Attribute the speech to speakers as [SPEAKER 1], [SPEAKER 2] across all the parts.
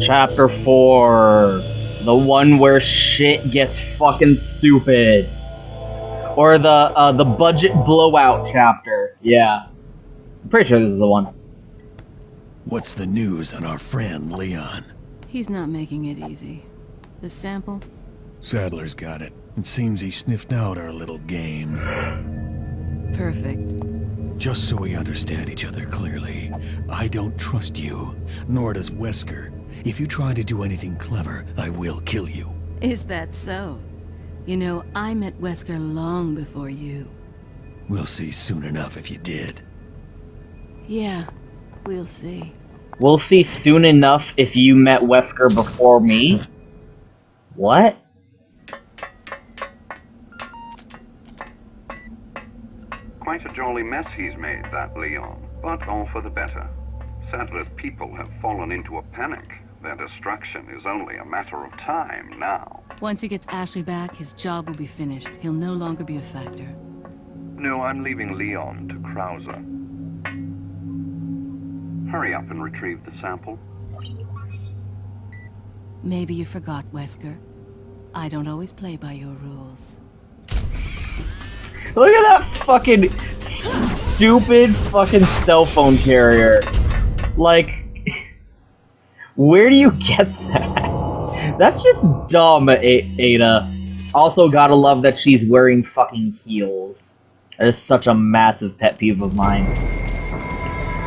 [SPEAKER 1] Chapter 4. The one where shit gets fucking stupid. Or the budget blowout chapter. Yeah. I'm pretty sure this is the one.
[SPEAKER 2] What's the news on our friend, Leon?
[SPEAKER 3] He's not making it easy. The sample?
[SPEAKER 2] Sadler's got it. It seems he sniffed out our little game.
[SPEAKER 3] Perfect.
[SPEAKER 2] Just so we understand each other clearly, I don't trust you, nor does Wesker. If you try to do anything clever, I will kill you.
[SPEAKER 3] Is that so? You know, I met Wesker long before you.
[SPEAKER 2] We'll see soon enough if you did.
[SPEAKER 3] Yeah, we'll see.
[SPEAKER 1] We'll see soon enough if you met Wesker before me? What?
[SPEAKER 4] Quite a jolly mess he's made, that Leon, but all for the better. Sadler's people have fallen into a panic. Their destruction is only a matter of time now.
[SPEAKER 3] Once he gets Ashley back, his job will be finished. He'll no longer be a factor.
[SPEAKER 4] No, I'm leaving Leon to Krauser. Hurry up and retrieve the sample.
[SPEAKER 3] Maybe you forgot, Wesker. I don't always play by your rules.
[SPEAKER 1] Look at that fucking stupid fucking cell phone carrier. Like, where do you get that? That's just dumb, Ada. Also, gotta love that she's wearing fucking heels. That is such a massive pet peeve of mine.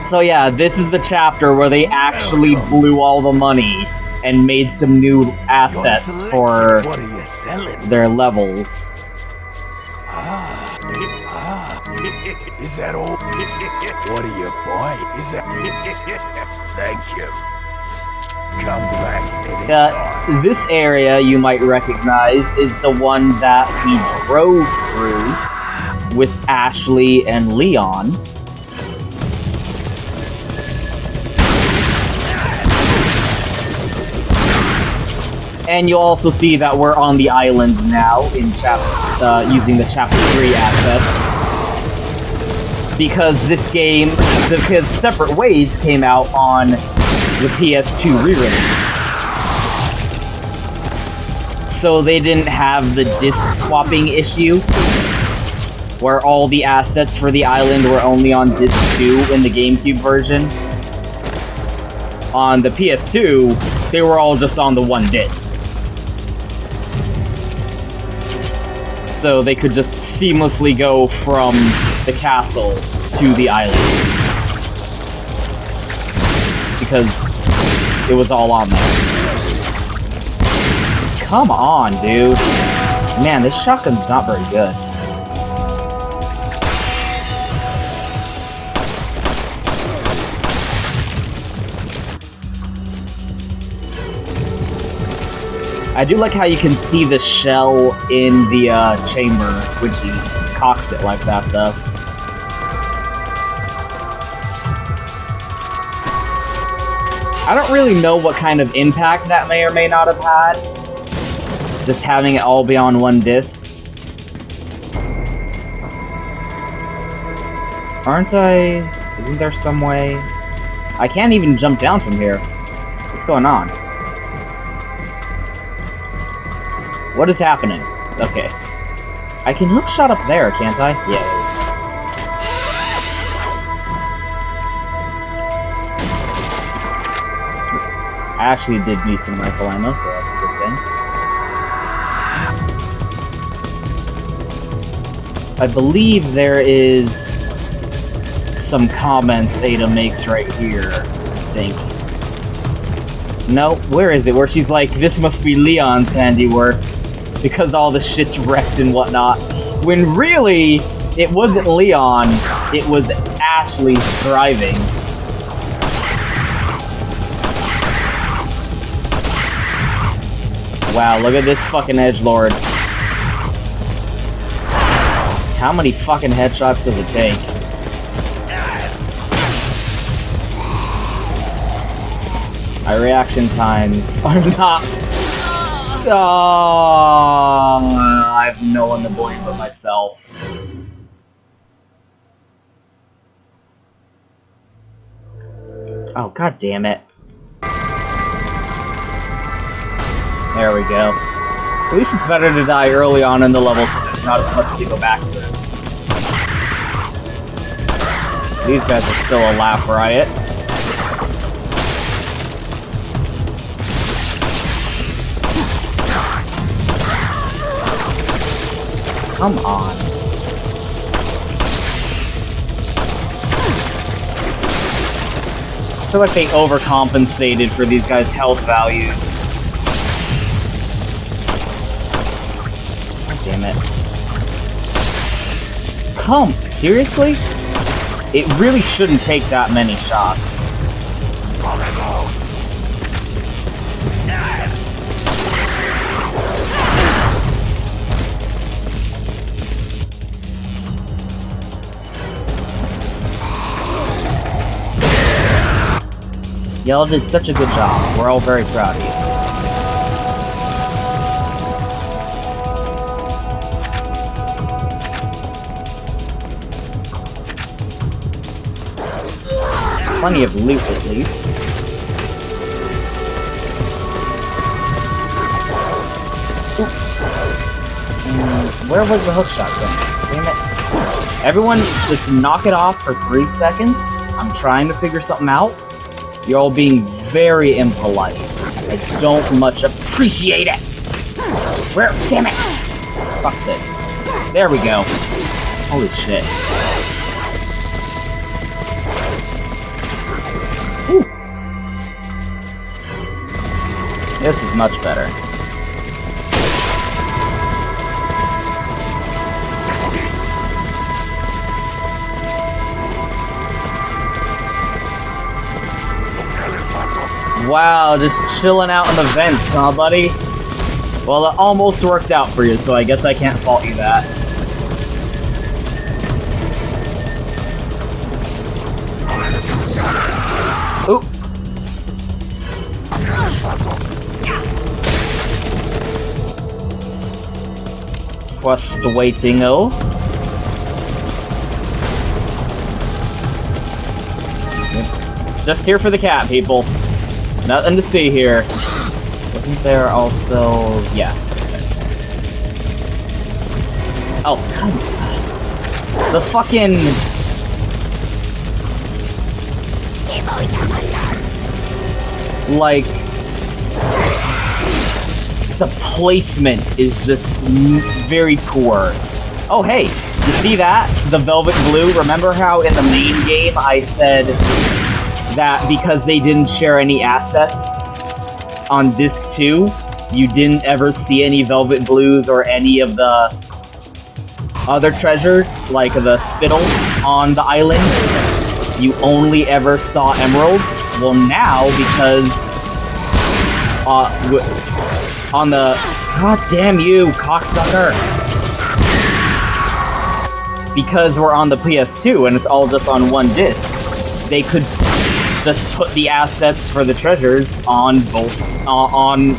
[SPEAKER 1] So yeah, this is the chapter where they actually blew all the money and made some new assets for their levels.
[SPEAKER 2] Is that all? What are you buying? Is that? Thank you. Come back.
[SPEAKER 1] This area you might recognize is the one that we drove through with Ashley and Leon. And you'll also see that we're on the island now in using the Chapter 3 assets. Because this game, because Separate Ways came out on the PS2 re-release. So they didn't have the disc swapping issue, where all the assets for the island were only on disc 2 in the GameCube version. On the PS2, they were all just on the one disc. So they could just seamlessly go from the castle to the island. Because it was all on there. Come on, dude. Man, this shotgun's not very good. I do like how you can see the shell in the chamber, which he cocks it like that, though. I don't really know what kind of impact that may or may not have had. Just having it all be on one disc. Isn't there some way? I can't even jump down from here. What's going on? What is happening? Okay. I can hook shot up there, can't I? Yeah. I actually did need some rifle ammo, so that's a good thing. I believe there is some comments Ada makes right here, I think. No, where is it? Where she's like, this must be Leon's handiwork, because all the shit's wrecked and whatnot. When really, it wasn't Leon, it was Ashley's driving. Wow, look at this fucking edgelord. How many fucking headshots does it take? My reaction times are not... Oh, I have no one to blame but myself. Oh, god damn it. There we go. At least it's better to die early on in the level so there's not as much to go back to. These guys are still a laugh riot. Come on. I feel like they overcompensated for these guys' health values. God damn it. Come, seriously? It really shouldn't take that many shots. Y'all did such a good job. We're all very proud of you. Plenty of loot, at least. Where was the hook shot going? Damn it. Everyone, just knock it off for 3 seconds. I'm trying to figure something out. You're all being very impolite. I don't much appreciate it. Where? Damn it! Foxeh. There we go. Holy shit. Whew. This is much better. Wow, just chilling out in the vents, huh, buddy? Well, it almost worked out for you, so I guess I can't fault you that. Oop. Quest waiting-o. Just here for the cat, people. Nothing to see here. Wasn't there also... yeah. Oh, come on. The fucking... like... the placement is just very poor. Oh, hey! You see that? The Velvet Blue? Remember how in the main game I said... that because they didn't share any assets on Disc 2, you didn't ever see any Velvet Blues or any of the other treasures, like the spittle on the island. You only ever saw emeralds. Well, now, because on the... God damn you, cocksucker! Because we're on the PS2 and it's all just on one disc, they could just put the assets for the treasures on both on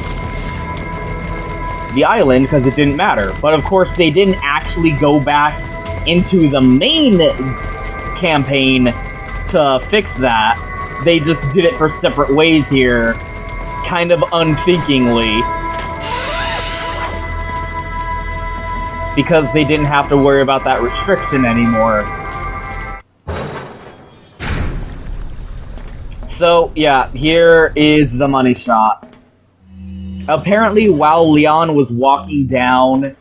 [SPEAKER 1] the island because it didn't matter. But of course, they didn't actually go back into the main campaign to fix that. They just did it for separate ways here, kind of unthinkingly, because they didn't have to worry about that restriction anymore. So, yeah, here is the money shot. Apparently, while Leon was walking down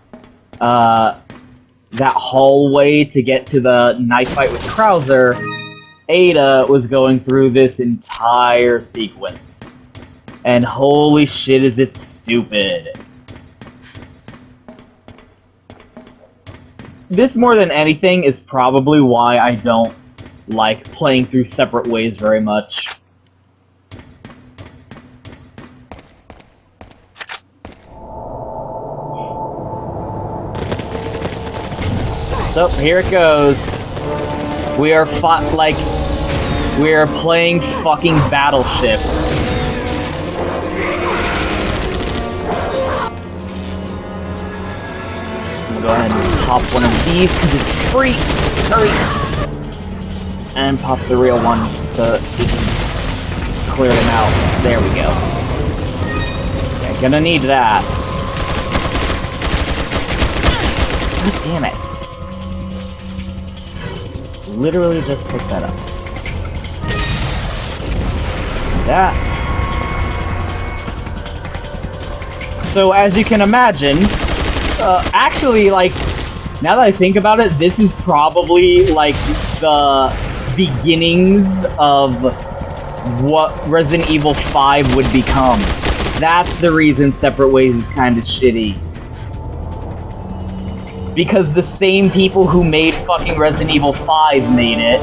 [SPEAKER 1] that hallway to get to the knife fight with Krauser, Ada was going through this entire sequence. And holy shit is it stupid. This, more than anything, is probably why I don't like playing through separate ways very much. So, here it goes. We are we are playing fucking Battleship. I'm gonna go ahead and pop one of these because it's free. Hurry! And pop the real one so we can clear them out. There we go. Yeah, Gonna need that. God damn it. Literally just picked that up. That. So as you can imagine, actually, like, now that I think about it, this is probably, like, the beginnings of what Resident Evil 5 would become. That's the reason Separate Ways is kind of shitty. Because the same people who made fucking Resident Evil 5 made it,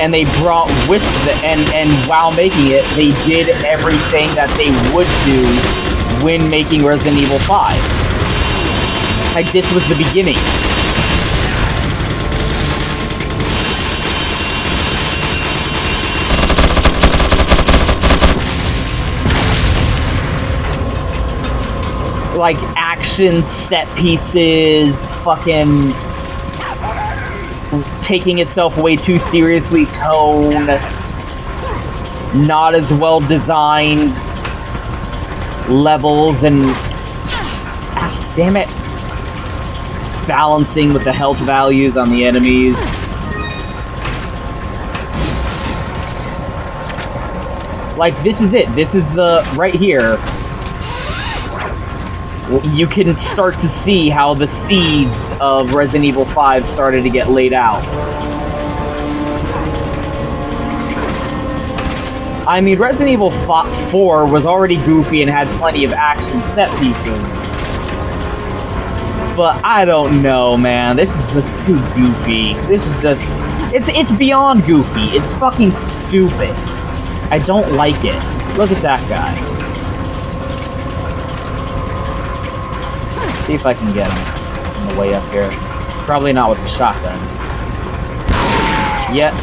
[SPEAKER 1] and they brought with the, and while making it, they did everything that they would do when making Resident Evil 5. Like, this was the beginning. Like, action set pieces, fucking taking itself way too seriously, tone, not as well designed levels, and damn it, balancing with the health values on the enemies. Like, this is it. This is the, right here, you can start to see how the seeds of Resident Evil 5 started to get laid out. I mean, Resident Evil 4 was already goofy and had plenty of action set pieces. But I don't know, man. This is just too goofy. This is just... It's beyond goofy. It's fucking stupid. I don't like it. Look at that guy. See if I can get him on the way up here. Probably not with the shotgun. Yet.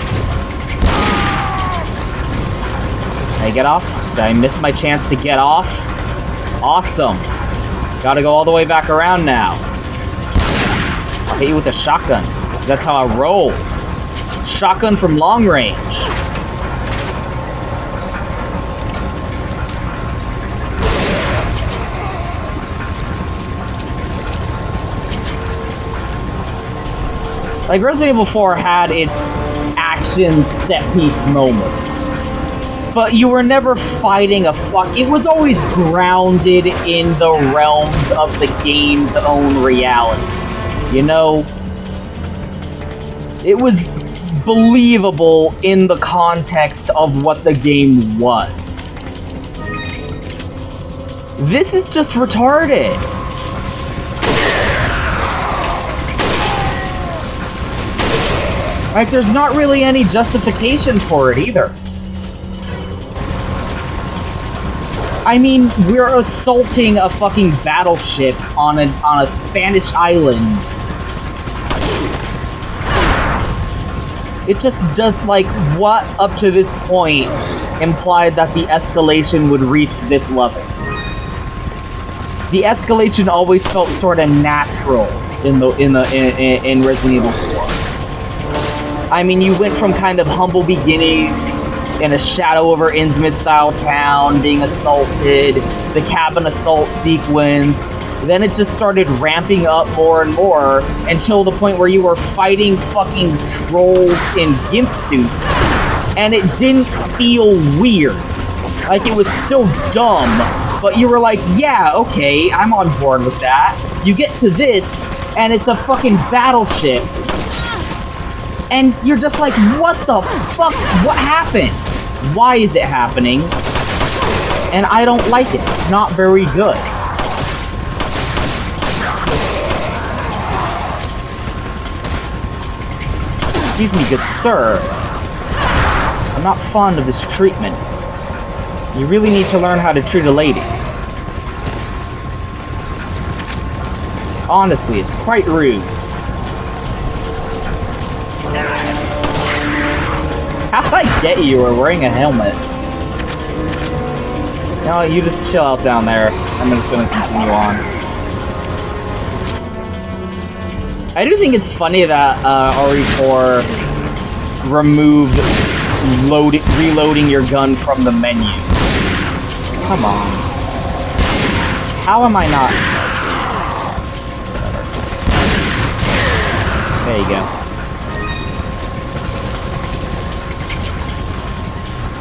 [SPEAKER 1] Did I get off? Did I miss my chance to get off? Awesome. Gotta go all the way back around now. I'll hit you with a shotgun. That's how I roll. Shotgun from long range. Like, Resident Evil 4 had its action set-piece moments. But you were never fighting a it was always grounded in the realms of the game's own reality. You know? It was believable in the context of what the game was. This is just retarded. Like, there's not really any justification for it either. I mean, we're assaulting a fucking battleship on a Spanish island. It just does, like, what up to this point implied that the escalation would reach this level. The escalation always felt sort of natural in Resident Evil 4. I mean, you went from kind of humble beginnings in a Shadow over Innsmouth style town, being assaulted, the cabin assault sequence, then it just started ramping up more and more until the point where you were fighting fucking trolls in gimp suits, and it didn't feel weird. Like, it was still dumb, but you were like, yeah, okay, I'm on board with that. You get to this, and it's a fucking battleship, and you're just like, what the fuck? What happened? Why is it happening? And I don't like it. It's not very good. Excuse me, good sir. I'm not fond of this treatment. You really need to learn how to treat a lady. Honestly, it's quite rude. How did I get you? You were wearing a helmet. No, you just chill out down there. I'm just gonna continue on. I do think it's funny that RE4 removed reloading your gun from the menu. Come on. How am I not? There you go.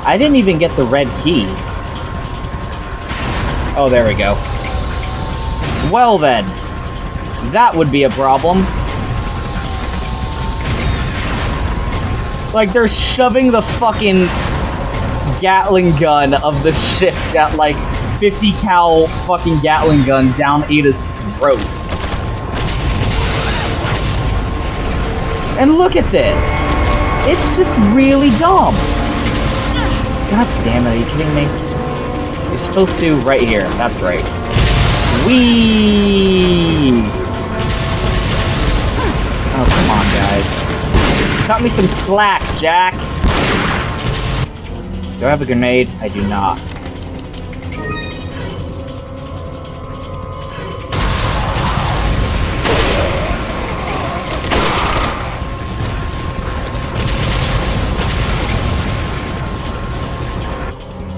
[SPEAKER 1] I didn't even get the red key. Oh, there we go. Well then, that would be a problem. Like, they're shoving the fucking Gatling gun of the ship, that like 50 cal fucking Gatling gun down Ada's throat. And look at this. It's just really dumb. God damn it, are you kidding me? You're supposed to right here. That's right. Whee! Oh, come on, guys. Cut me some slack, Jack. Do I have a grenade? I do not.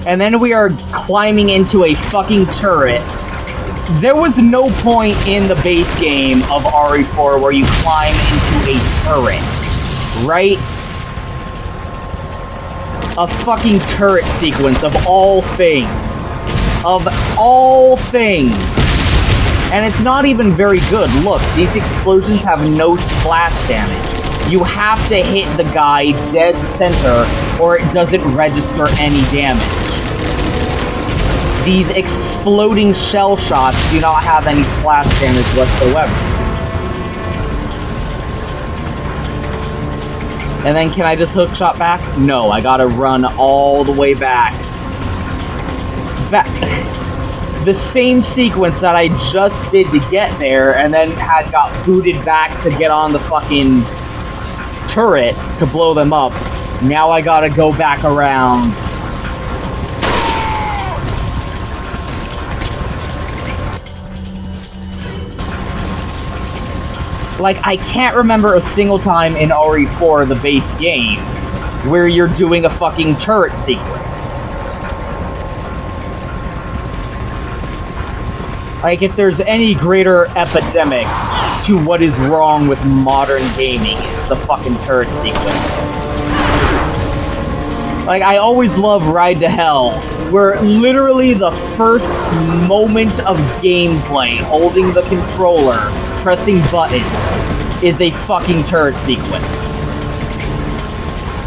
[SPEAKER 1] And then we are climbing into a fucking turret. There was no point in the base game of RE4 where you climb into a turret, right? A fucking turret sequence of all things. Of all things. And it's not even very good. Look, these explosions have no splash damage. You have to hit the guy dead center or it doesn't register any damage. These exploding shell shots do not have any splash damage whatsoever. And then can I just hookshot back? No, I gotta run all the way back. The same sequence that I just did to get there and then got booted back to get on the fucking turret to blow them up. Now I gotta go back around. Like, I can't remember a single time in RE4, the base game, where you're doing a fucking turret sequence. Like, if there's any greater epidemic to what is wrong with modern gaming, it's the fucking turret sequence. Like, I always love Ride to Hell, where literally the first moment of gameplay, holding the controller, pressing buttons, is a fucking turret sequence.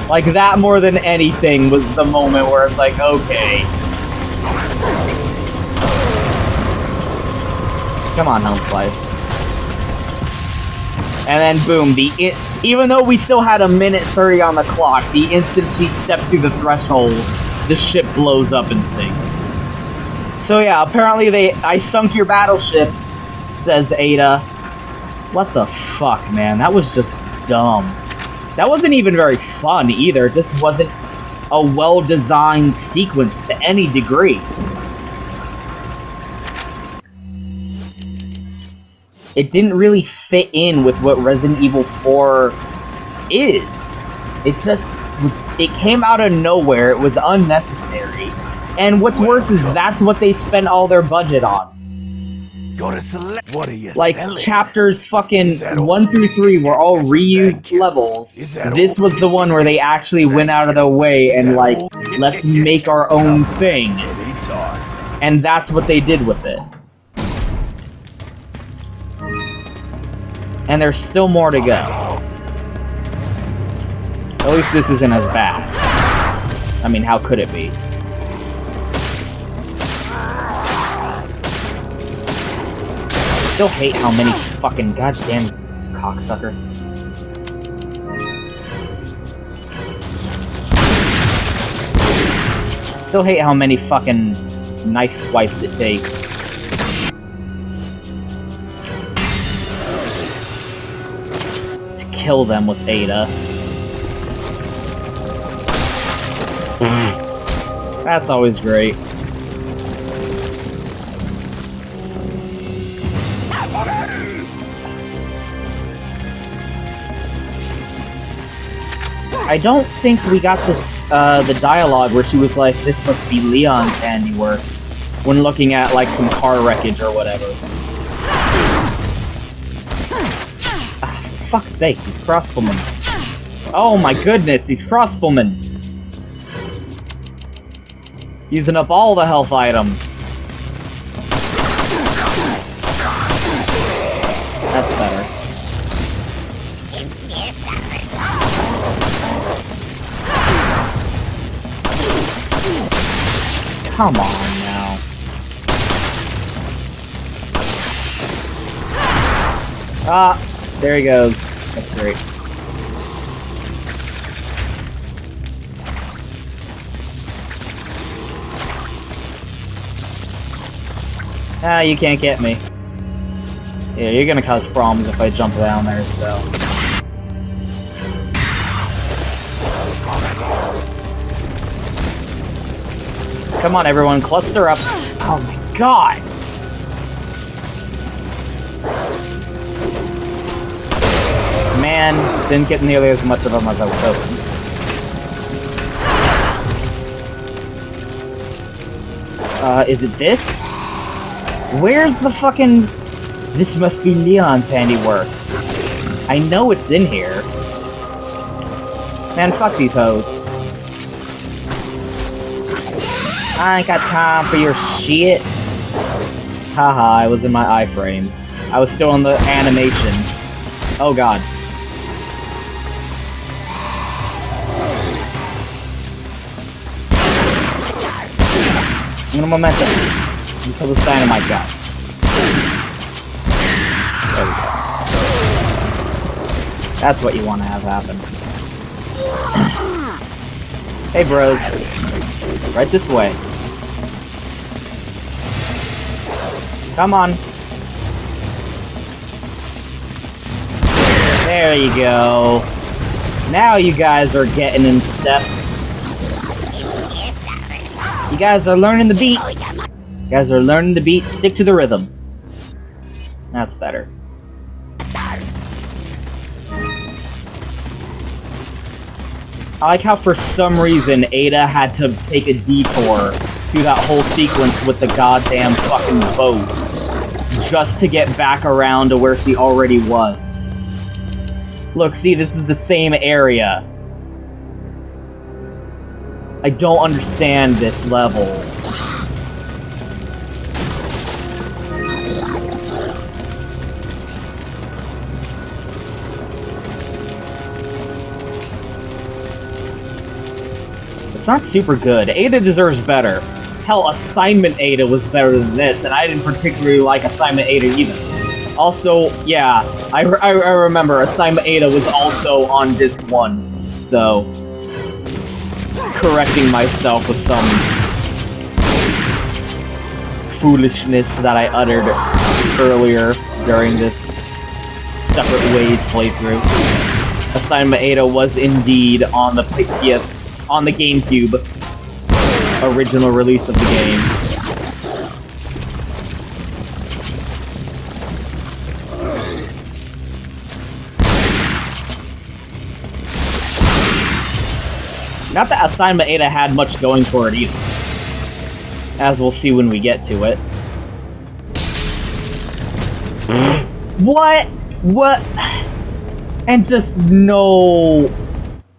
[SPEAKER 1] Like, that more than anything was the moment where it's like, okay. Come on, Home Slice. And then boom, even though we still had a minute 30 on the clock, the instant she stepped through the threshold, the ship blows up and sinks. So yeah, apparently I sunk your battleship, says Ada. What the fuck, man? That was just dumb. That wasn't even very fun either. It just wasn't a well-designed sequence to any degree. It didn't really fit in with what Resident Evil 4 is. It came out of nowhere. It was unnecessary. And what's worse is that's what they spent all their budget on.
[SPEAKER 2] Go to select. What are you
[SPEAKER 1] like
[SPEAKER 2] selling?
[SPEAKER 1] chapters fucking 1 through 3 were all reused levels. This was the one where they actually went out of their way and like, let's make our own thing. And that's what they did with it. And there's still more to go. At least this isn't as bad. I mean, how could it be? Still hate how many fucking goddamn cocksucker. Still hate how many fucking knife swipes it takes. To kill them with Ada. That's always great. I don't think we got this, the dialogue where she was like, this must be Leon's handiwork. when looking at, like, some car wreckage or whatever. Ah, for fuck's sake, these crossbowmen. Oh my goodness, these crossbowmen! Using up all the health items. That's better. Come on now. Ah, there he goes. That's great. Ah, you can't get me. Yeah, you're gonna cause problems if I jump down there, so... Come on, everyone, cluster up. Oh my god! Man, didn't get nearly as much of them as I was hoping. Is it this? Where's the fucking... This must be Leon's handiwork. I know it's in here. Man, fuck these hoes. I ain't got time for your shit. Haha, I was in my iframes. I was still in the animation. Oh god. I'm gonna momentum until this dynamite guy. There we go. That's what you want to have happen. Hey bros. Right this way. Come on. There you go. Now you guys are getting in step. You guys are learning the beat. You guys are learning the beat. Stick to the rhythm. That's better. I like how for some reason Ada had to take a detour through that whole sequence with the goddamn fucking boat just to get back around to where she already was. Look, see, this is the same area. I don't understand this level. It's not super good. Ada deserves better. Hell, Assignment Ada was better than this, and I didn't particularly like Assignment Ada either. Also, yeah, I remember Assignment Ada was also on Disc 1, so... correcting myself with some foolishness that I uttered earlier during this Separate Ways playthrough. Assignment Ada was indeed on the on the GameCube original release of the game. Not that Assignment Ada had much going for it either, as we'll see when we get to it. What? What? And just no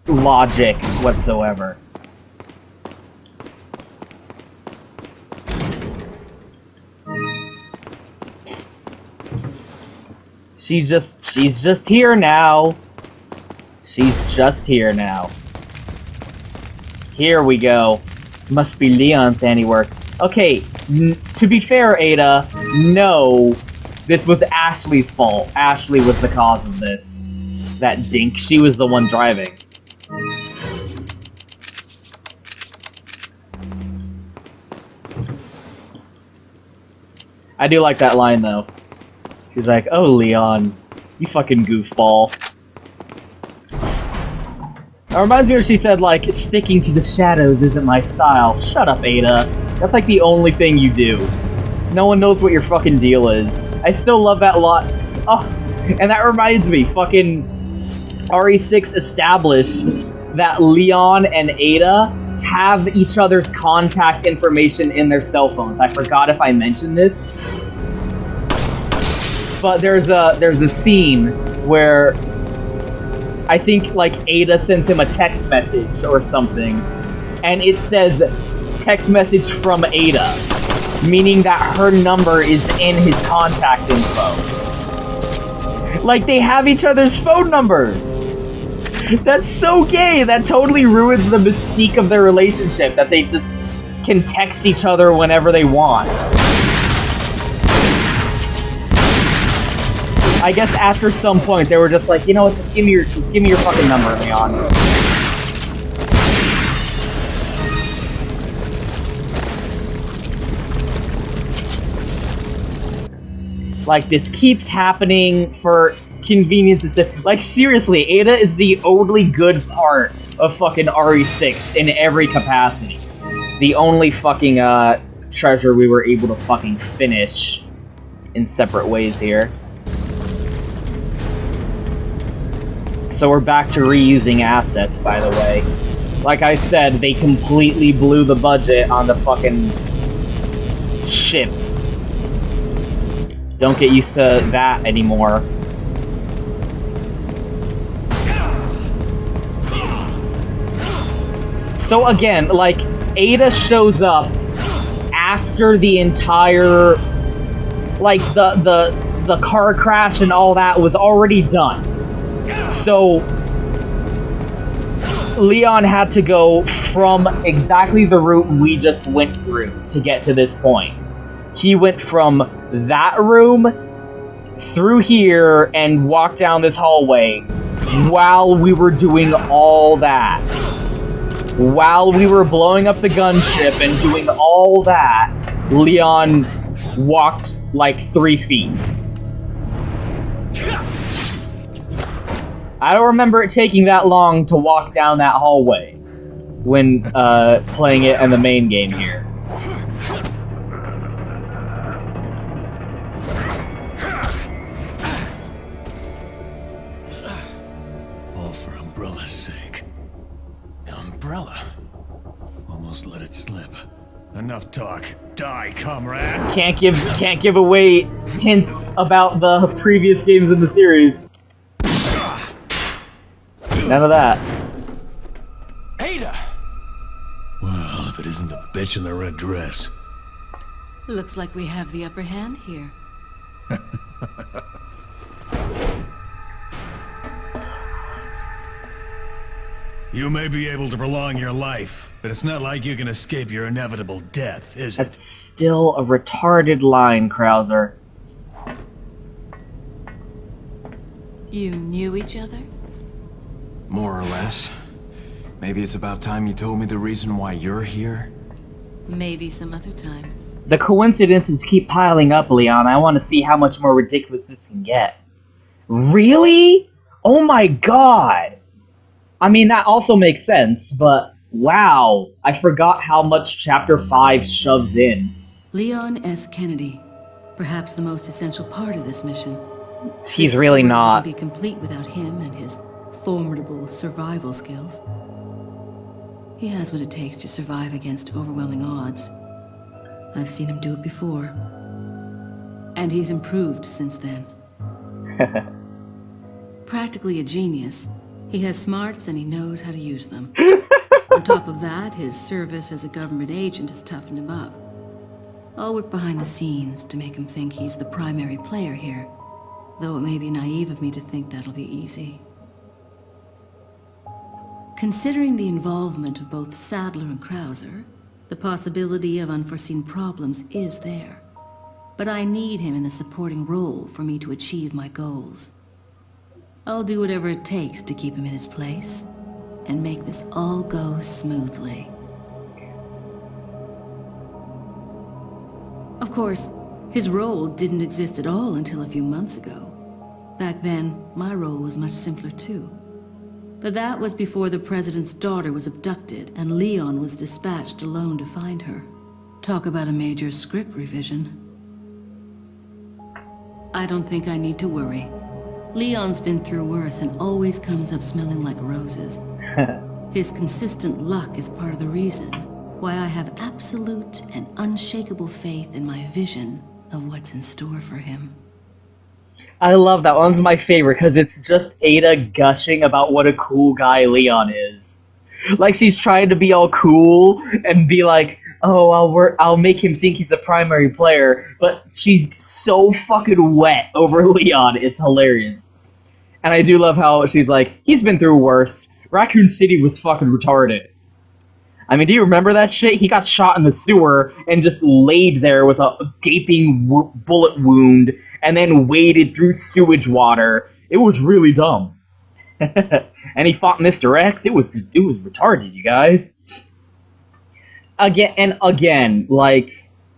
[SPEAKER 1] logic whatsoever. She's just here now. She's just here now. Here we go. Must be Leon's handiwork. Okay, to be fair, Ada, no, this was Ashley's fault. Ashley was the cause of this. That dink, she was the one driving. I do like that line, though. She's like, oh, Leon, you fucking goofball. It reminds me when she said, like, sticking to the shadows isn't my style. Shut up, Ada. That's like the only thing you do. No one knows what your fucking deal is. I still love that lot. Oh, and that reminds me, fucking RE6 established that Leon and Ada have each other's contact information in their cell phones. I forgot if I mentioned this, but there's a scene where I think like Ada sends him a text message or something, and it says text message from Ada, meaning that her number is in his contact info. Like, they have each other's phone numbers! That's so gay! That totally ruins the mystique of their relationship, that they just can text each other whenever they want. I guess after some point they were just like, you know what, just give me your fucking number, Leon. Like, this keeps happening for convenience's sake. Like, seriously, Ada is the only good part of fucking RE6 in every capacity. The only fucking, treasure we were able to fucking finish in separate ways here. So we're back to reusing assets, by the way. Like I said, they completely blew the budget on the fucking ship. Don't get used to that anymore. So again, like, Ada shows up after the entire, like, the car crash and all that was already done. So Leon had to go from exactly the route we just went through to get to this point. He went from that room through here and walked down this hallway while we were doing all that. While we were blowing up the gunship and doing all that, Leon walked like 3 feet. I don't remember it taking that long to walk down that hallway when playing it in the main game here.
[SPEAKER 2] All for Umbrella's sake. Umbrella? Almost let it slip. Enough talk. Die, comrade!
[SPEAKER 1] Can't give away hints about the previous games in the series. None of that.
[SPEAKER 2] Ada! Well, if it isn't the bitch in the red dress.
[SPEAKER 3] Looks like we have the upper hand here.
[SPEAKER 2] You may be able to prolong your life, but it's not like you can escape your inevitable death, is it?
[SPEAKER 1] That's still a retarded line, Krauser.
[SPEAKER 3] You knew each other?
[SPEAKER 5] More or less. Maybe it's about time you told me the reason why you're here.
[SPEAKER 3] Maybe some other time.
[SPEAKER 1] The coincidences keep piling up, Leon. I want to see how much more ridiculous this can get. Really? Oh my god! I mean, that also makes sense, but wow. I forgot how much Chapter 5 shoves in.
[SPEAKER 3] Leon S. Kennedy. Perhaps the most essential part of this mission.
[SPEAKER 1] He's
[SPEAKER 3] This
[SPEAKER 1] really
[SPEAKER 3] story
[SPEAKER 1] not.
[SPEAKER 3] wouldn't be complete without him and his formidable survival skills. He has what it takes to survive against overwhelming odds. I've seen him do it before. And he's improved since then. Practically a genius. He has smarts and he knows how to use them. On top of that, his service as a government agent has toughened him up. I'll work behind the scenes to make him think he's the primary player here. Though it may be naive of me to think that'll be easy. Considering the involvement of both Sadler and Krauser, the possibility of unforeseen problems is there. But I need him in a supporting role for me to achieve my goals. I'll do whatever it takes to keep him in his place and make this all go smoothly. Of course, his role didn't exist at all until a few months ago. Back then, my role was much simpler too. But that was before the president's daughter was abducted and Leon was dispatched alone to find her. Talk about a major script revision. I don't think I need to worry. Leon's been through worse and always comes up smelling like roses. His consistent luck is part of the reason why I have absolute and unshakable faith in my vision of what's in store for him.
[SPEAKER 1] I love that one's my favorite because it's just Ada gushing about what a cool guy Leon is. Like she's trying to be all cool and be like, "Oh, I'll make him think he's a primary player," but she's so fucking wet over Leon. It's hilarious. And I do love how she's like, "He's been through worse. Raccoon City was fucking retarded." I mean, do you remember that shit? He got shot in the sewer and just laid there with a gaping bullet wound and then waded through sewage water. It was really dumb. And he fought Mr. X. It was retarded, you guys. Again, like,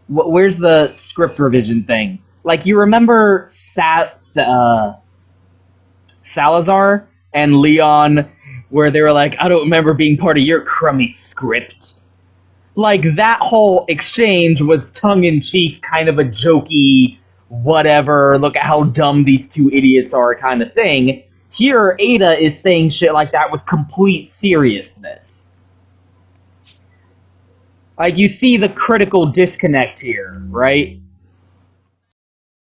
[SPEAKER 1] where's the script revision thing? Like, you remember Salazar and Leon, where they were like, "I don't remember being part of your crummy script." Like, that whole exchange was tongue-in-cheek, kind of a jokey, whatever, look at how dumb these two idiots are kind of thing. Here, Ada is saying shit like that with complete seriousness. Like, you see the critical disconnect here, right?